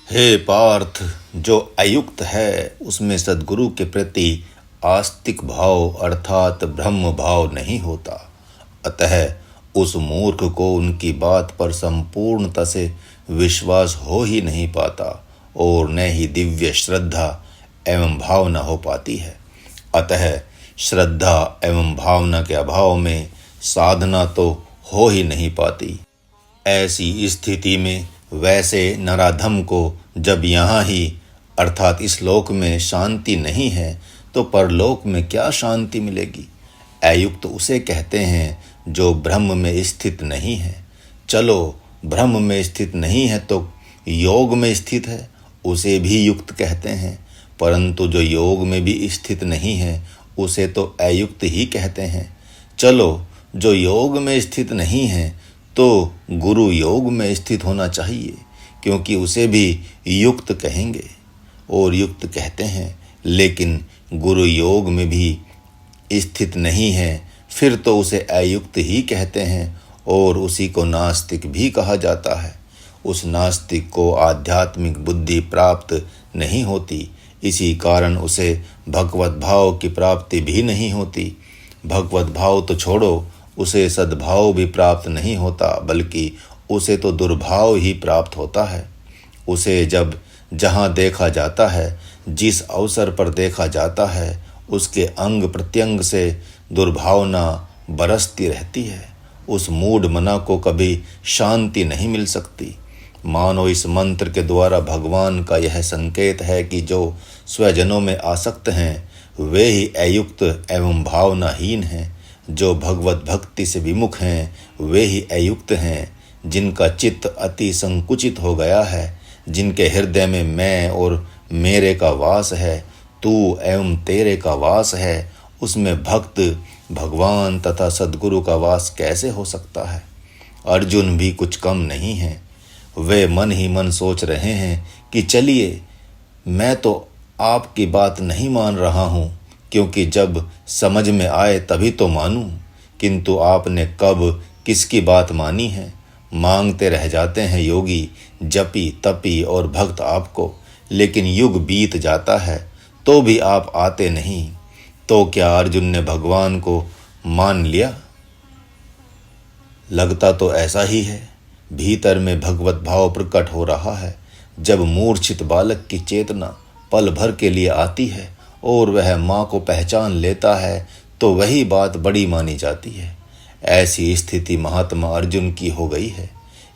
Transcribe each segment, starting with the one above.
हे पार्थ, जो अयुक्त है उसमें सद्गुरु के प्रति आस्तिक भाव अर्थात ब्रह्म भाव नहीं होता। अतः उस मूर्ख को उनकी बात पर संपूर्णता से विश्वास हो ही नहीं पाता और न ही दिव्य श्रद्धा एवं भावना हो पाती है। अतः श्रद्धा एवं भावना के अभाव में साधना तो हो ही नहीं पाती। ऐसी स्थिति में वैसे नराधम को जब यहाँ ही अर्थात इस लोक में शांति नहीं है तो परलोक में क्या शांति मिलेगी। अयुक्त उसे कहते हैं जो ब्रह्म में स्थित नहीं है। चलो, ब्रह्म में स्थित नहीं है तो योग में स्थित है, उसे भी युक्त कहते हैं। परंतु जो योग में भी स्थित नहीं है उसे तो अयुक्त ही कहते हैं। चलो, जो योग में स्थित नहीं है तो गुरु योग में स्थित होना चाहिए, क्योंकि उसे भी युक्त कहेंगे और युक्त कहते हैं। लेकिन गुरु योग में भी स्थित नहीं है, फिर तो उसे अयुक्त ही कहते हैं और उसी को नास्तिक भी कहा जाता है। उस नास्तिक को आध्यात्मिक बुद्धि प्राप्त नहीं होती, इसी कारण उसे भगवत भाव की प्राप्ति भी नहीं होती। भगवत भाव तो छोड़ो, उसे सद्भाव भी प्राप्त नहीं होता, बल्कि उसे तो दुर्भाव ही प्राप्त होता है। उसे जब जहाँ देखा जाता है, जिस अवसर पर देखा जाता है, उसके अंग प्रत्यंग से दुर्भावना बरसती रहती है। उस मूढ़ मना को कभी शांति नहीं मिल सकती। मानो इस मंत्र के द्वारा भगवान का यह संकेत है कि जो स्वजनों में आसक्त हैं वे ही अयुक्त एवं भावनाहीन हैं। जो भगवत भक्ति से विमुख हैं वे ही अयुक्त हैं। जिनका चित्त अति संकुचित हो गया है, जिनके हृदय में मैं और मेरे का वास है, तू एवं तेरे का वास है, उसमें भक्त भगवान तथा सद्गुरु का वास कैसे हो सकता है। अर्जुन भी कुछ कम नहीं है। वे मन ही मन सोच रहे हैं कि चलिए, मैं तो आपकी बात नहीं मान रहा हूँ, क्योंकि जब समझ में आए तभी तो मानूं। किंतु आपने कब किसकी बात मानी है। मांगते रह जाते हैं योगी, जपी तपी और भक्त आपको, लेकिन युग बीत जाता है तो भी आप आते नहीं। तो क्या अर्जुन ने भगवान को मान लिया? लगता तो ऐसा ही है। भीतर में भगवत भाव प्रकट हो रहा है। जब मूर्छित बालक की चेतना पल भर के लिए आती है और वह माँ को पहचान लेता है तो वही बात बड़ी मानी जाती है। ऐसी स्थिति महात्मा अर्जुन की हो गई है।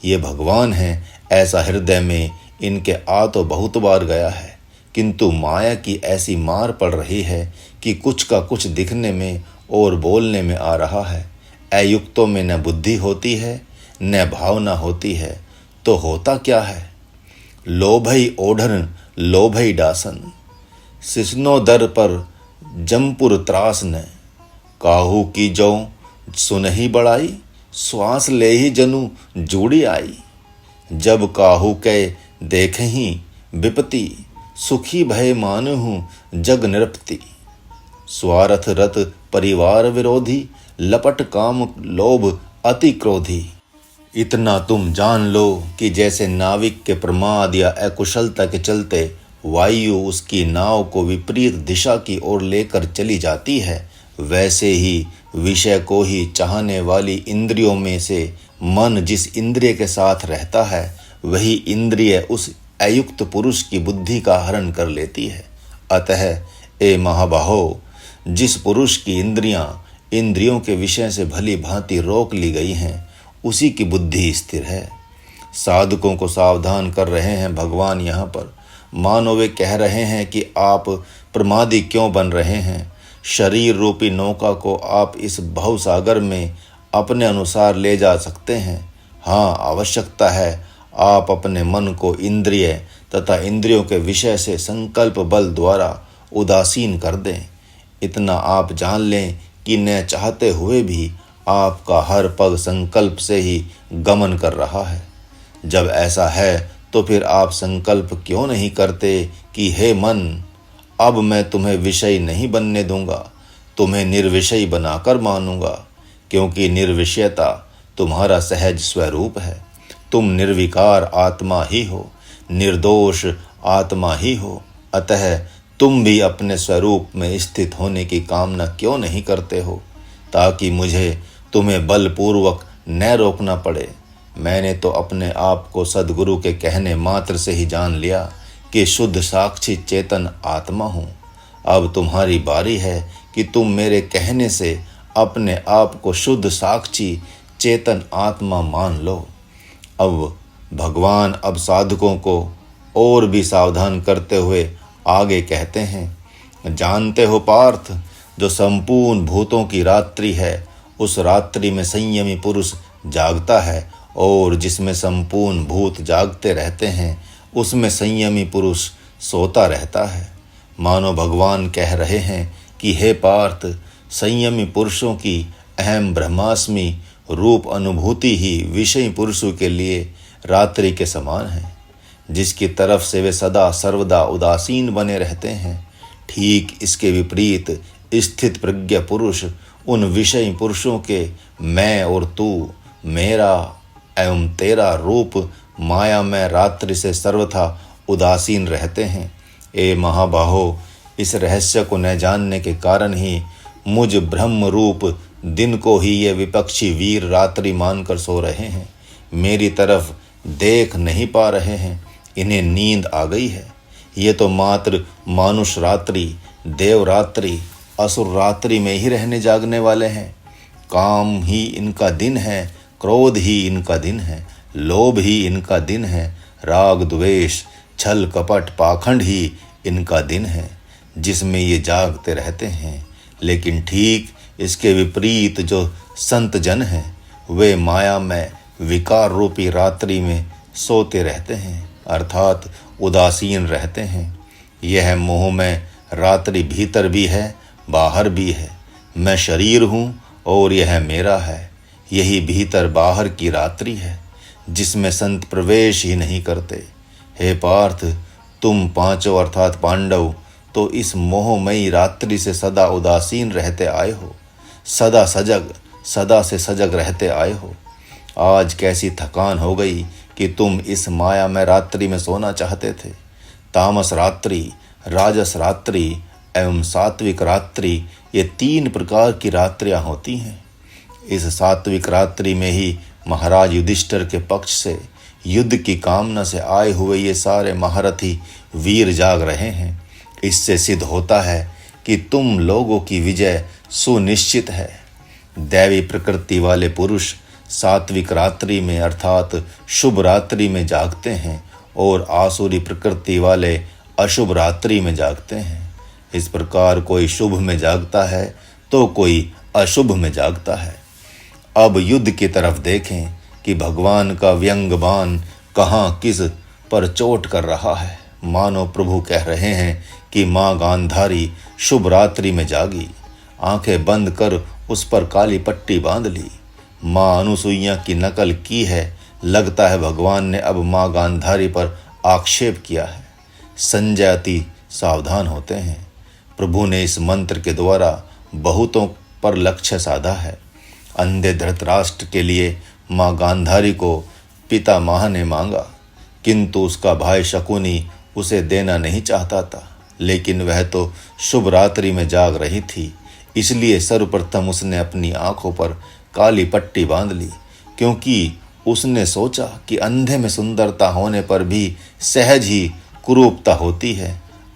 ये भगवान हैं ऐसा हृदय में इनके आ तो बहुत बार गया है, किंतु माया की ऐसी मार पड़ रही है कि कुछ का कुछ दिखने में और बोलने में आ रहा है। अयुक्तों में न बुद्धि होती है न भावना होती है, तो होता क्या है। लोभई ओढ़न लोभई डासन, सिसनो दर पर जमपुर त्रास न, काहू की जो सुनही बड़ाई, श्वास ले ही जनु जूड़ी आई। जब काहू के देखही विपति, सुखी भय मानहु जग निरपति। स्वार्थ रत परिवार विरोधी, लपट काम लोभ अति क्रोधी। इतना तुम जान लो कि जैसे नाविक के प्रमाद या अकुशलता के चलते वायु उसकी नाव को विपरीत दिशा की ओर लेकर चली जाती है, वैसे ही विषय को ही चाहने वाली इंद्रियों में से मन जिस इंद्रिय के साथ रहता है वही इंद्रिय उस अयुक्त पुरुष की बुद्धि का हरण कर लेती है। अतः ए महाबाहो, जिस पुरुष की इंद्रियों के विषय से भली भांति रोक ली गई हैं उसी की बुद्धि स्थिर है। साधकों को सावधान कर रहे हैं भगवान यहाँ पर। मानो वे कह रहे हैं कि आप प्रमादी क्यों बन रहे हैं। शरीर रूपी नौका को आप इस भवसागर में अपने अनुसार ले जा सकते हैं। हाँ, आवश्यकता है आप अपने मन को इंद्रिय तथा इंद्रियों के विषय से संकल्प बल द्वारा उदासीन कर दें। इतना आप जान लें कि न चाहते हुए भी आपका हर पग संकल्प से ही गमन कर रहा है। जब ऐसा है तो फिर आप संकल्प क्यों नहीं करते कि हे मन, अब मैं तुम्हें विषय नहीं बनने दूंगा, तुम्हें निर्विषयी बनाकर मानूंगा, क्योंकि निर्विषयता तुम्हारा सहज स्वरूप है। तुम निर्विकार आत्मा ही हो। निर्दोष आत्मा ही हो। अतः तुम भी अपने स्वरूप में स्थित होने की कामना क्यों नहीं करते हो, ताकि मुझे तुम्हें बलपूर्वक न रोकना पड़े। मैंने तो अपने आप को सद्गुरु के कहने मात्र से ही जान लिया कि शुद्ध साक्षी चेतन आत्मा हूँ। अब तुम्हारी बारी है कि तुम मेरे कहने से अपने आप को शुद्ध साक्षी चेतन आत्मा मान लो। अब भगवान अब साधकों को और भी सावधान करते हुए आगे कहते हैं, जानते हो पार्थ, जो संपूर्ण भूतों की रात्रि है, उस रात्रि में संयमी पुरुष जागता है, और जिसमें संपूर्ण भूत जागते रहते हैं उसमें संयमी पुरुष सोता रहता है। मानो भगवान कह रहे हैं कि हे पार्थ, संयमी पुरुषों की अहम ब्रह्मास्मि रूप अनुभूति ही विषयी पुरुषों के लिए रात्रि के समान है, जिसकी तरफ से वे सदा सर्वदा उदासीन बने रहते हैं। ठीक इसके विपरीत स्थित प्रज्ञ पुरुष उन विषयी पुरुषों के मैं और तू, मेरा एवं तेरा रूप माया में रात्रि से सर्वथा उदासीन रहते हैं। ए महाबाहो, इस रहस्य को न जानने के कारण ही मुझ ब्रह्म रूप दिन को ही ये विपक्षी वीर रात्रि मानकर सो रहे हैं, मेरी तरफ देख नहीं पा रहे हैं। इन्हें नींद आ गई है। ये तो मात्र मानुष रात्रि, देव रात्रि, असुर रात्रि में ही रहने जागने वाले हैं। काम ही इनका दिन है, क्रोध ही इनका दिन है, लोभ ही इनका दिन है, राग द्वेष छल कपट पाखंड ही इनका दिन है, जिसमें ये जागते रहते हैं। लेकिन ठीक इसके विपरीत जो संत जन हैं, वे माया में विकार रूपी रात्रि में सोते रहते हैं, अर्थात उदासीन रहते हैं। यह मोह में रात्रि भीतर भी है, बाहर भी है। मैं शरीर हूँ और यह मेरा है। यही भीतर बाहर की रात्रि है, जिसमें संत प्रवेश ही नहीं करते। हे पार्थ, तुम पांचों अर्थात पांडव तो इस मोहमयी रात्रि से सदा उदासीन रहते आए हो, सदा से सजग रहते आए हो। आज कैसी थकान हो गई कि तुम इस माया में रात्रि में सोना चाहते थे। तामस रात्रि, राजस रात्रि एवं सात्विक रात्रि, ये 3 प्रकार की रात्रियां होती हैं। इस सात्विक रात्रि में ही महाराज युधिष्ठिर के पक्ष से युद्ध की कामना से आए हुए ये सारे महारथी वीर जाग रहे हैं। इससे सिद्ध होता है कि तुम लोगों की विजय सुनिश्चित है। दैवी प्रकृति वाले पुरुष सात्विक रात्रि में अर्थात शुभ रात्रि में जागते हैं और आसुरी प्रकृति वाले अशुभ रात्रि में जागते हैं। इस प्रकार कोई शुभ में जागता है तो कोई अशुभ में जागता है। अब युद्ध की तरफ देखें कि भगवान का व्यंग बाण कहाँ किस पर चोट कर रहा है। मानो प्रभु कह रहे हैं कि माँ गांधारी शुभ रात्रि में जागी, आंखें बंद कर उस पर काली पट्टी बांध ली। माँ अनुसुईया की नकल की है। लगता है भगवान ने अब माँ गांधारी पर आक्षेप किया है। संजय अति सावधान होते हैं। प्रभु ने इस मंत्र के द्वारा बहुतों पर लक्ष्य साधा है। अंधे धृतराष्ट्र के लिए माँ गांधारी को पितामह ने मांगा, किंतु उसका भाई शकुनी उसे देना नहीं चाहता था। लेकिन वह तो शुभ रात्रि में जाग रही थी, इसलिए सर्वप्रथम उसने अपनी आंखों पर काली पट्टी बांध ली, क्योंकि उसने सोचा कि अंधे में सुंदरता होने पर भी सहज ही कुरूपता होती है।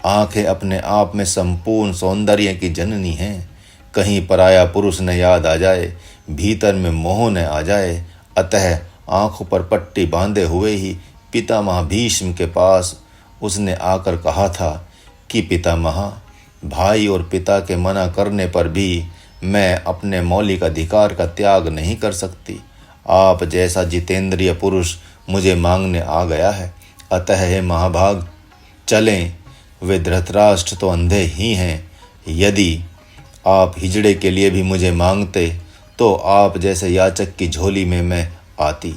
आंखें अपने आप में संपूर्ण सौंदर्य की जननी हैं। कहीं पराया पुरुष न याद आ जाए, भीतर में मोह न आ जाए। अतः आंखों पर पट्टी बांधे हुए ही पितामह भीष्म के पास उसने आकर कहा था कि पितामह, भाई और पिता के मना करने पर भी मैं अपने मौलिक अधिकार का त्याग नहीं कर सकती। आप जैसा जितेंद्रिय पुरुष मुझे मांगने आ गया है। अतः हे महाभाग, चलें। वे धृतराष्ट्र तो अंधे ही हैं। यदि आप हिजड़े के लिए भी मुझे मांगते तो आप जैसे याचक की झोली में मैं आती।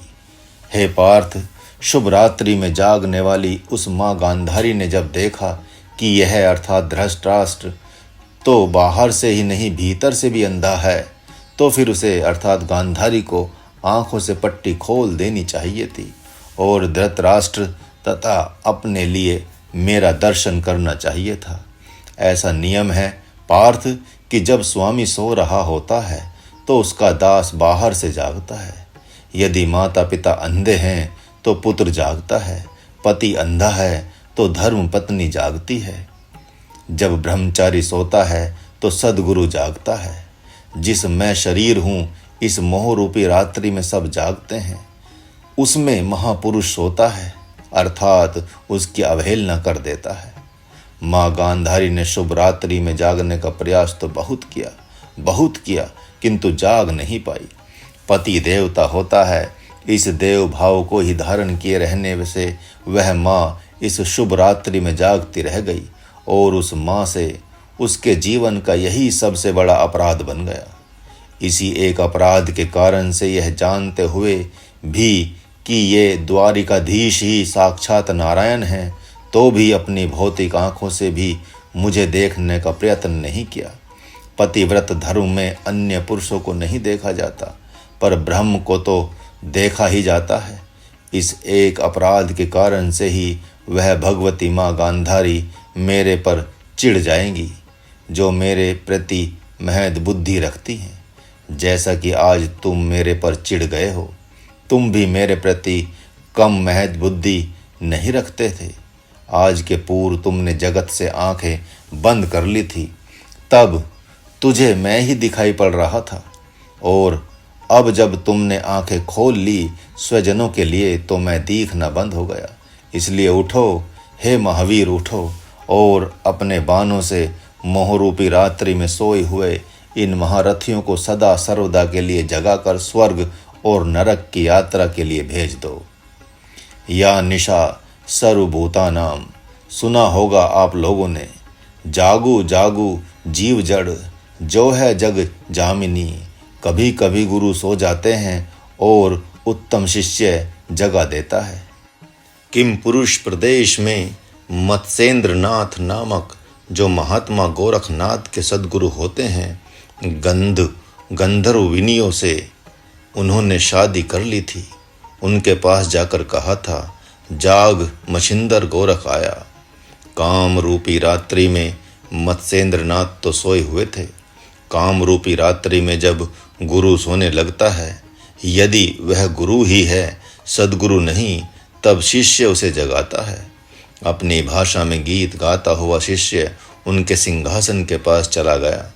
हे पार्थ, शुभ रात्रि में जागने वाली उस माँ गांधारी ने जब देखा कि यह अर्थात धृतराष्ट्र तो बाहर से ही नहीं भीतर से भी अंधा है, तो फिर उसे अर्थात गांधारी को आंखों से पट्टी खोल देनी चाहिए थी और धृतराष्ट्र तथा अपने लिए मेरा दर्शन करना चाहिए था। ऐसा नियम है पार्थ कि जब स्वामी सो रहा होता है तो उसका दास बाहर से जागता है। यदि माता पिता अंधे हैं तो पुत्र जागता है, पति अंधा है तो धर्म पत्नी जागती है। जब ब्रह्मचारी सोता है तो सद्गुरु जागता है। जिस मैं शरीर हूँ इस मोह रूपी रात्रि में सब जागते हैं। उसमें महापुरुष सोता है अर्थात उसकी अवहेलना कर देता है। माँ गांधारी ने शुभ रात्रि में जागने का प्रयास तो बहुत किया किंतु जाग नहीं पाई। पति देवता होता है, इस देव भाव को ही धारण किए रहने से वह माँ इस शुभ रात्रि में जागती रह गई और उस माँ से उसके जीवन का यही सबसे बड़ा अपराध बन गया। इसी एक अपराध के कारण से यह जानते हुए भी कि ये द्वारिकाधीश ही साक्षात नारायण हैं, तो भी अपनी भौतिक आंखों से भी मुझे देखने का प्रयत्न नहीं किया। पतिव्रत धर्म में अन्य पुरुषों को नहीं देखा जाता, पर ब्रह्म को तो देखा ही जाता है। इस एक अपराध के कारण से ही वह भगवती माँ गांधारी मेरे पर चिढ़ जाएंगी, जो मेरे प्रति महद बुद्धि रखती हैं। जैसा कि आज तुम मेरे पर चिढ़ गए हो, तुम भी मेरे प्रति कम महद बुद्धि नहीं रखते थे। आज के पूर्व तुमने जगत से आंखें बंद कर ली थी, तब तुझे मैं ही दिखाई पड़ रहा था, और अब जब तुमने आंखें खोल ली स्वजनों के लिए तो मैं दिखना बंद हो गया। इसलिए उठो हे महावीर, उठो और अपने बाणों से मोहरूपी रात्रि में सोए हुए इन महारथियों को सदा सर्वदा के लिए जगाकर स्वर्ग और नरक की यात्रा के लिए भेज दो। या निशा सर्वभूतानाम, सुना होगा आप लोगों ने। जागू जागू जीव जड़, जो है जग जामिनी। कभी कभी गुरु सो जाते हैं और उत्तम शिष्य जगा देता है। किम पुरुष प्रदेश में मत्स्येंद्र नाथ नामक जो महात्मा गोरखनाथ के सद्गुरु होते हैं, गंधर्व विनियों से उन्होंने शादी कर ली थी। उनके पास जाकर कहा था, जाग मछिंदर गोरख आया। काम रूपी रात्रि में मत्स्येंद्र नाथ तो सोए हुए थे। काम रूपी रात्रि में जब गुरु सोने लगता है, यदि वह गुरु ही है सद्गुरु नहीं, तब शिष्य उसे जगाता है। अपनी भाषा में गीत गाता हुआ शिष्य उनके सिंहासन के पास चला गया।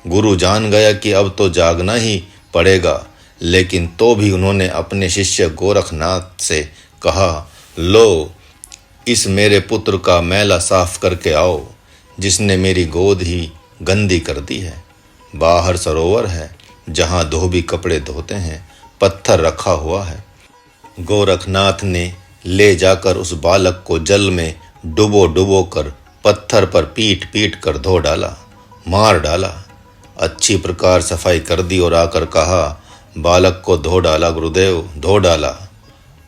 गुरु जान गया कि अब तो जागना ही पड़ेगा, लेकिन तो भी उन्होंने अपने शिष्य गोरखनाथ से कहा, लो इस मेरे पुत्र का मैला साफ करके आओ, जिसने मेरी गोद ही गंदी कर दी है। बाहर सरोवर है जहाँ धोबी कपड़े धोते हैं, पत्थर रखा हुआ है। गोरखनाथ ने ले जाकर उस बालक को जल में डुबो कर पत्थर पर पीट पीट कर धो डाला, मार डाला। अच्छी प्रकार सफाई कर दी और आकर कहा, बालक को धो डाला गुरुदेव, धो डाला।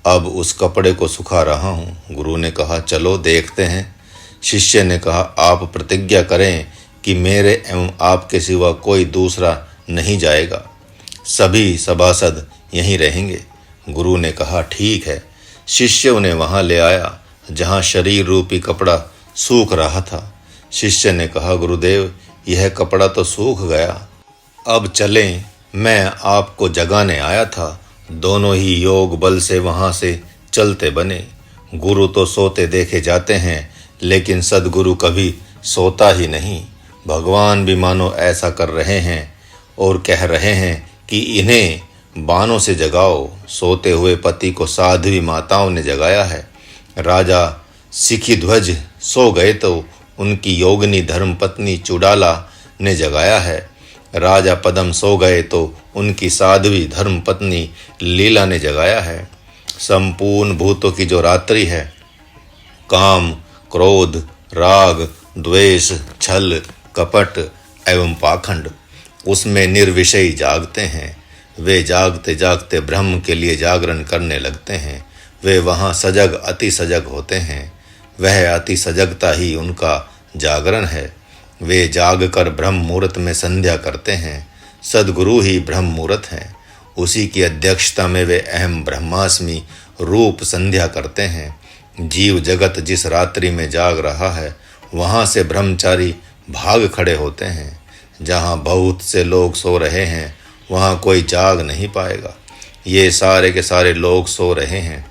अब उस कपड़े को सुखा रहा हूँ। गुरु ने कहा, चलो देखते हैं। शिष्य ने कहा, आप प्रतिज्ञा करें कि मेरे एवं आपके सिवा कोई दूसरा नहीं जाएगा, सभी सभासद यहीं रहेंगे। गुरु ने कहा, ठीक है। शिष्य उन्हें वहां ले आया जहां शरीर रूपी कपड़ा सूख रहा था। शिष्य ने कहा, गुरुदेव यह कपड़ा तो सूख गया, अब चलें, मैं आपको जगाने आया था। दोनों ही योग बल से वहां से चलते बने। गुरु तो सोते देखे जाते हैं, लेकिन सद्गुरु कभी सोता ही नहीं। भगवान भी मानो ऐसा कर रहे हैं और कह रहे हैं कि इन्हें बाणों से जगाओ। सोते हुए पति को साध्वी माताओं ने जगाया है। राजा सिखिध्वज सो गए तो उनकी योगिनी धर्मपत्नी चुड़ाला ने जगाया है। राजा पदम सो गए तो उनकी साध्वी धर्मपत्नी लीला ने जगाया है। संपूर्ण भूतों की जो रात्रि है, काम, क्रोध, राग, द्वेष, छल, कपट एवं पाखंड, उसमें निर्विषयी जागते हैं। वे जागते जागते ब्रह्म के लिए जागरण करने लगते हैं। वे वहाँ सजग अति सजग होते हैं। वह अति सजगता ही उनका जागरण है। वे जाग कर ब्रह्म मुहूर्त में संध्या करते हैं। सद्गुरु ही ब्रह्म मुहूर्त हैं। उसी की अध्यक्षता में वे अहम ब्रह्मास्मि रूप संध्या करते हैं। जीव जगत जिस रात्रि में जाग रहा है वहां से ब्रह्मचारी भाग खड़े होते हैं। जहां बहुत से लोग सो रहे हैं वहां कोई जाग नहीं पाएगा। ये सारे के सारे लोग सो रहे हैं।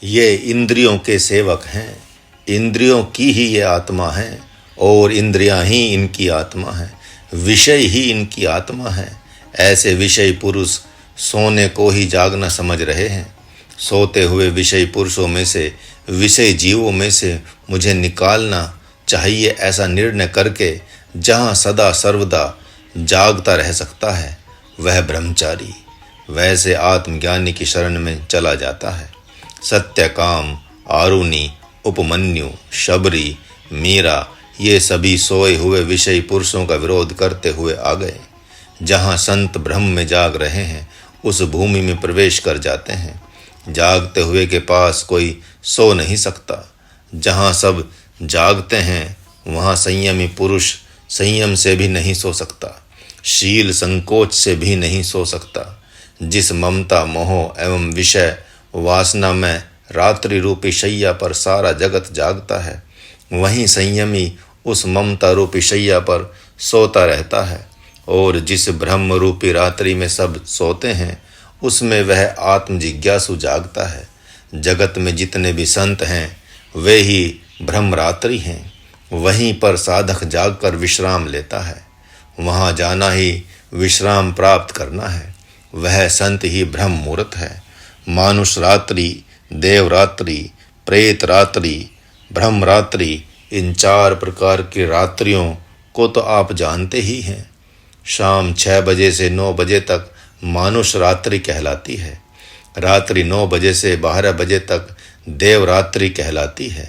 ये इंद्रियों के सेवक हैं। इंद्रियों की ही ये आत्मा है और इंद्रियां ही इनकी आत्मा है। विषय ही इनकी आत्मा है। ऐसे विषय पुरुष सोने को ही जागना समझ रहे हैं। सोते हुए विषय पुरुषों में से, विषय जीवों में से मुझे निकालना चाहिए, ऐसा निर्णय करके जहाँ सदा सर्वदा जागता रह सकता है वह ब्रह्मचारी वैसे आत्मज्ञानी की शरण में चला जाता है। सत्यकाम, आरुणि, उपमन्यु, शबरी, मीरा ये सभी सोए हुए विषयी पुरुषों का विरोध करते हुए आ गए। जहाँ संत ब्रह्म में जाग रहे हैं उस भूमि में प्रवेश कर जाते हैं। जागते हुए के पास कोई सो नहीं सकता। जहाँ सब जागते हैं वहाँ संयमी पुरुष संयम से भी नहीं सो सकता, शील संकोच से भी नहीं सो सकता। जिस ममता, मोह एवं विषय वासना में रात्रि रूपी शैया पर सारा जगत जागता है, वहीं संयमी उस ममता रूपी शैया पर सोता रहता है। और जिस ब्रह्म रूपी रात्रि में सब सोते हैं उसमें वह आत्म जिज्ञासु जागता है। जगत में जितने भी संत हैं वे ही ब्रह्म रात्रि हैं। वहीं पर साधक जागकर विश्राम लेता है। वहाँ जाना ही विश्राम प्राप्त करना है। वह संत ही ब्रह्म मुहूर्त है। मानुष रात्रि, देव रात्रि, प्रेत रात्रि, ब्रह्म रात्रि, इन 4 प्रकार की रात्रियों को तो आप जानते ही हैं। शाम 6 बजे से 9 बजे तक मानुष रात्रि कहलाती है। रात्रि 9 बजे से 12 बजे तक देव रात्रि कहलाती है।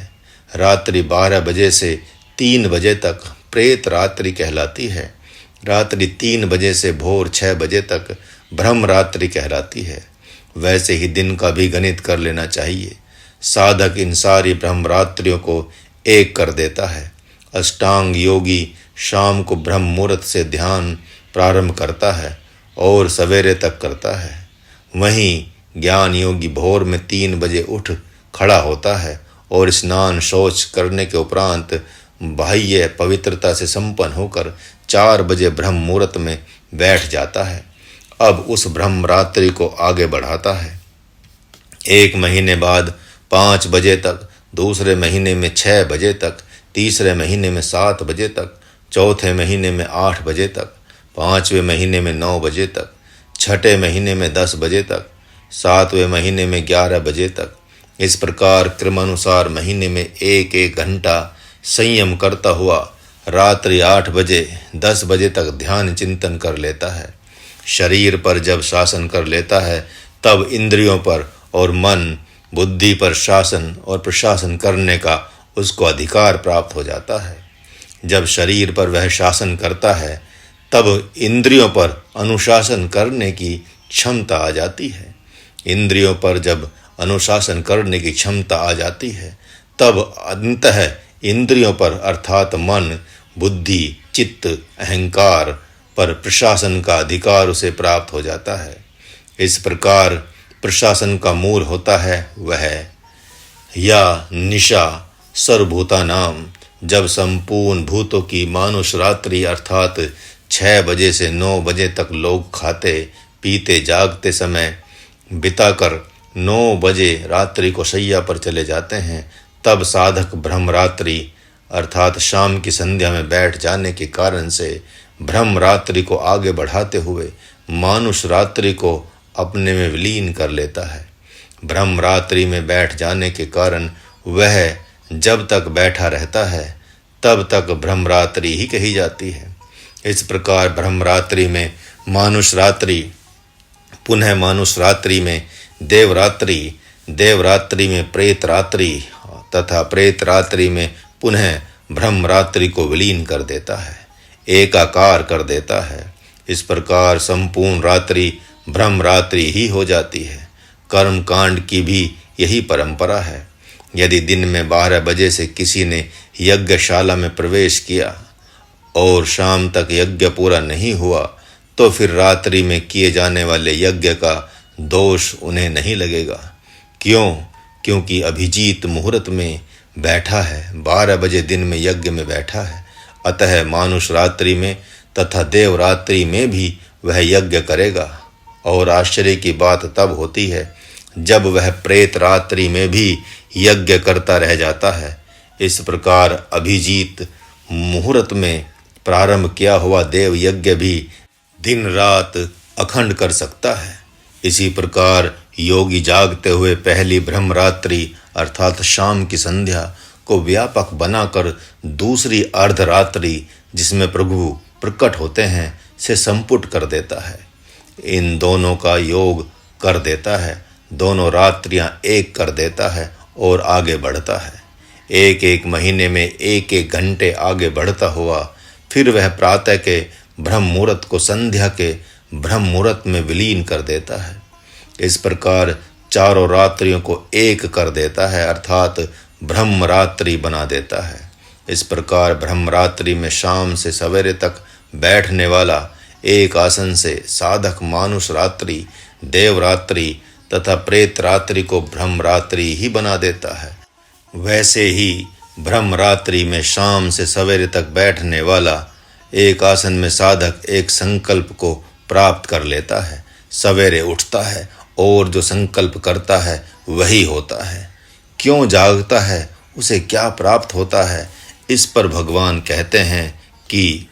रात्रि 12 बजे से 3 बजे तक प्रेत रात्रि कहलाती है। रात्रि 3 बजे से भोर 6 बजे तक ब्रह्म रात्रि कहलाती है। वैसे ही दिन का भी गणित कर लेना चाहिए। साधक इन सारी ब्रह्म रात्रियों को एक कर देता है। अष्टांग योगी शाम को ब्रह्म मुहूर्त से ध्यान प्रारंभ करता है और सवेरे तक करता है। वहीं ज्ञान योगी भोर में 3 बजे उठ खड़ा होता है और स्नान शौच करने के उपरांत बाह्य पवित्रता से संपन्न होकर 4 बजे ब्रह्म मुहूर्त में बैठ जाता है। अब उस ब्रह्म रात्रि को आगे बढ़ाता है। 1 महीने बाद 5 बजे तक, दूसरे महीने में 6 बजे तक, तीसरे महीने में 7 बजे तक, चौथे महीने में 8 बजे तक, 5वें महीने में 9 बजे तक, छठे महीने में 10 बजे तक, 7वें महीने में 11 बजे तक। इस प्रकार क्रमानुसार महीने में 1-1 घंटा संयम करता हुआ रात्रि 8 बजे 10 बजे तक ध्यान चिंतन कर लेता है। शरीर पर जब शासन कर लेता है तब इंद्रियों पर और मन बुद्धि पर शासन और प्रशासन करने का उसको अधिकार प्राप्त हो जाता है। जब शरीर पर वह शासन करता है तब इंद्रियों पर अनुशासन करने की क्षमता आ जाती है। इंद्रियों पर जब अनुशासन करने की क्षमता आ जाती है तब अंततः इंद्रियों पर अर्थात मन, बुद्धि, चित्त, अहंकार पर प्रशासन का अधिकार उसे प्राप्त हो जाता है। इस प्रकार प्रशासन का मूल होता है वह या निशा सर्वभूता नाम। जब संपूर्ण भूतों की मानुष रात्रि अर्थात 6 बजे से 9 बजे तक लोग खाते पीते जागते समय बिताकर 9 बजे रात्रि को शैया पर चले जाते हैं, तब साधक ब्रह्म रात्रि अर्थात शाम की संध्या में बैठ जाने के कारण से ब्रह्म रात्रि को आगे बढ़ाते हुए मानुष रात्रि को अपने में विलीन कर लेता है। ब्रह्म रात्रि में बैठ जाने के कारण वह जब तक बैठा रहता है तब तक ब्रह्म रात्रि ही कही जाती है। इस प्रकार ब्रह्म रात्रि में मानुष रात्रि, पुनः मानुष रात्रि में देवरात्रि, देवरात्रि में प्रेत रात्रि तथा प्रेत रात्रि में पुनः ब्रह्म रात्रि को विलीन कर देता है, एकाकार कर देता है। इस प्रकार संपूर्ण रात्रि ब्रह्म रात्रि ही हो जाती है। कर्म कांड की भी यही परंपरा है। यदि दिन में 12 बजे से किसी ने यज्ञशाला में प्रवेश किया और शाम तक यज्ञ पूरा नहीं हुआ तो फिर रात्रि में किए जाने वाले यज्ञ का दोष उन्हें नहीं लगेगा। क्यों? क्योंकि अभिजीत मुहूर्त में बैठा है, 12 बजे दिन में यज्ञ में बैठा है। अतः मानुष रात्रि में तथा देव रात्रि में भी वह यज्ञ करेगा। और आश्चर्य की बात तब होती है जब वह प्रेत रात्रि में भी यज्ञ करता रह जाता है। इस प्रकार अभिजीत मुहूर्त में प्रारंभ किया हुआ देव यज्ञ भी दिन रात अखंड कर सकता है। इसी प्रकार योगी जागते हुए पहली ब्रह्म रात्रि अर्थात शाम की संध्या को व्यापक बनाकर दूसरी अर्धरात्रि जिसमें प्रभु प्रकट होते हैं से संपुट कर देता है। इन दोनों का योग कर देता है, दोनों रात्रियां एक कर देता है और आगे बढ़ता है। एक एक महीने में एक एक घंटे आगे बढ़ता हुआ फिर वह प्रातः के ब्रह्म मुहूर्त को संध्या के ब्रह्म मुहूर्त में विलीन कर देता है। इस प्रकार चारों रात्रियों को एक कर देता है अर्थात ब्रह्म रात्रि बना देता है। इस प्रकार ब्रह्म रात्रि में शाम से सवेरे तक बैठने वाला एक आसन से साधक मानुष रात्रि, देव रात्रि तथा प्रेत रात्रि को ब्रह्म रात्रि ही बना देता है। वैसे ही ब्रह्म रात्रि में शाम से सवेरे तक बैठने वाला एक आसन में साधक एक संकल्प को प्राप्त कर लेता है, सवेरे उठता है और जो संकल्प करता है वही होता है। क्यों जागता है, उसे क्या प्राप्त होता है, इस पर भगवान कहते हैं कि